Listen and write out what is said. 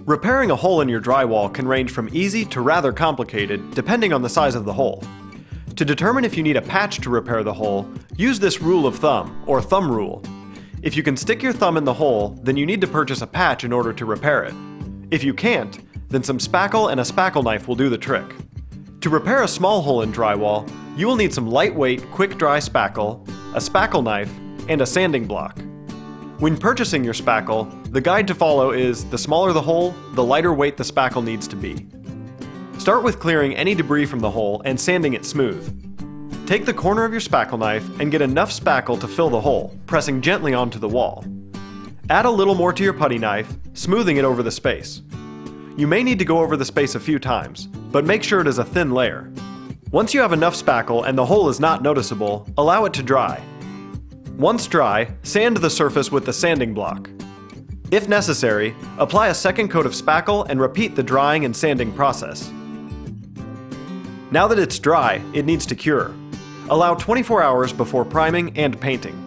Repairing a hole in your drywall can range from easy to rather complicated, depending on the size of the hole. To determine if you need a patch to repair the hole, use this rule of thumb, or thumb rule. If you can stick your thumb in the hole, then you need to purchase a patch in order to repair it. If you can't, then some spackle and a spackle knife will do the trick. To repair a small hole in drywall, you will need some lightweight, quick-dry spackle, a spackle knife, and a sanding block. When purchasing your spackle, the guide to follow is the smaller the hole, the lighter weight the spackle needs to be. Start with clearing any debris from the hole and sanding it smooth. Take the corner of your spackle knife and get enough spackle to fill the hole, pressing gently onto the wall. Add a little more to your putty knife, smoothing it over the space. You may need to go over the space a few times, but make sure it is a thin layer. Once you have enough spackle and the hole is not noticeable, allow it to dry. Once dry, sand the surface with the sanding block. If necessary, apply a second coat of spackle and repeat the drying and sanding process. Now that it's dry, it needs to cure. Allow 24 hours before priming and painting.